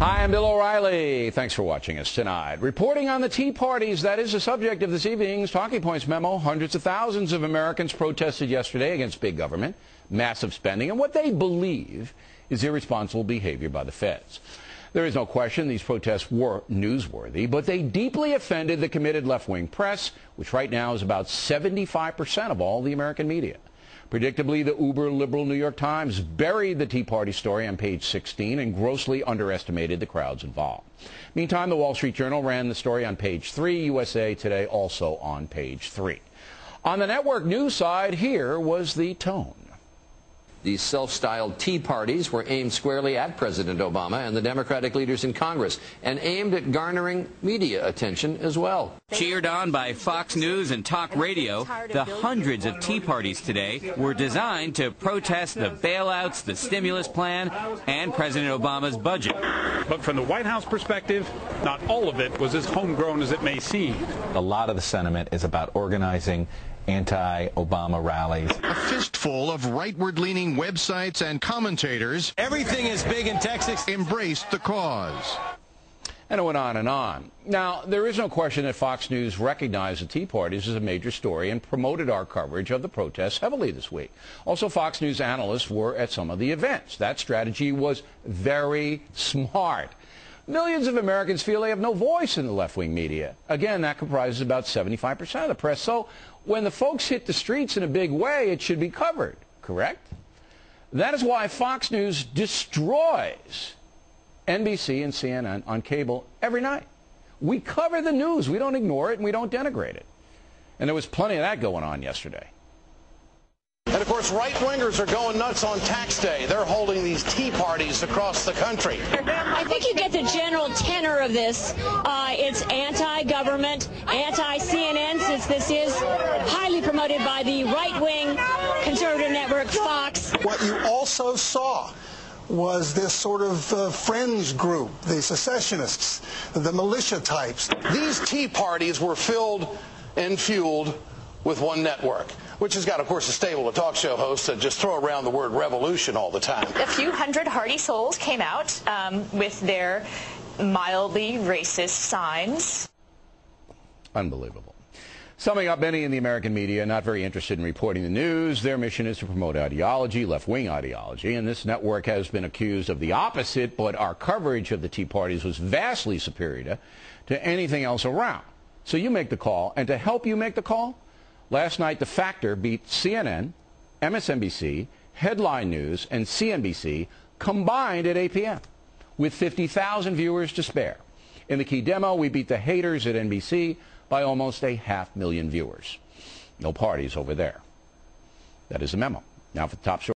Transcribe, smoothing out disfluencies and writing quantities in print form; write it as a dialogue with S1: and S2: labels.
S1: Hi, I'm Bill O'Reilly. Thanks for watching us tonight. Reporting on the Tea Parties, that is the subject of this evening's Talking Points memo. Hundreds of thousands of Americans protested yesterday against big government, massive spending, and what they believe is irresponsible behavior by the feds. There is no question these protests were newsworthy, but they deeply offended the committed left-wing press, which right now is about 75% of all the American media. Predictably, the uber-liberal New York Times buried the Tea Party story on page 16 and grossly underestimated the crowds involved. Meantime, the Wall Street Journal ran the story on page 3, USA Today also on page 3. On the network news side, here was the tone.
S2: These self-styled Tea Parties were aimed squarely at President Obama and the Democratic leaders in Congress, and aimed at garnering media attention as well.
S3: Cheered on by Fox News and talk radio, the hundreds of Tea Parties today were designed to protest the bailouts, the stimulus plan, and President Obama's budget.
S4: But from the White House perspective, not all of it was as homegrown as it may seem.
S5: A lot of the sentiment is about organizing anti-Obama rallies.
S6: A fistful of rightward-leaning websites and commentators.
S7: Everything is big in Texas.
S6: Embraced the cause.
S1: And it went on and on. Now, there is no question that Fox News recognized the Tea Parties as a major story and promoted our coverage of the protests heavily this week. Also, Fox News analysts were at some of the events. That strategy was very smart. Millions of Americans feel they have no voice in the left-wing media. Again, that comprises about 75% of the press. So when the folks hit the streets in a big way, it should be covered, correct? That is why Fox News destroys NBC and CNN on cable every night. We cover the news. We don't ignore it, and we don't denigrate it. And there was plenty of that going on yesterday.
S8: And, of course, right-wingers are going nuts on tax day. They're holding these Tea Parties across the country.
S9: I think you get the general tenor of this. It's anti-government, anti-CNN, since this is highly promoted by the right-wing conservative network Fox.
S10: What you also saw was this sort of friends group, the secessionists, the militia types.
S8: These Tea Parties were filled and fueled with one network, which has got, of course, a stable of talk show hosts that just throw around the word revolution all the time.
S11: A few hundred hardy souls came out with their mildly racist signs.
S1: Unbelievable. Summing up, many in the American media not very interested in reporting the news. Their mission is to promote ideology, left-wing ideology, and this network has been accused of the opposite, but our coverage of the Tea Parties was vastly superior to anything else around. So you make the call, and to help you make the call, last night, The Factor beat CNN, MSNBC, Headline News, and CNBC combined at 8 p.m. with 50,000 viewers to spare. In the key demo, we beat the haters at NBC by almost 500,000 viewers. No parties over there. That is the memo. Now for the top story.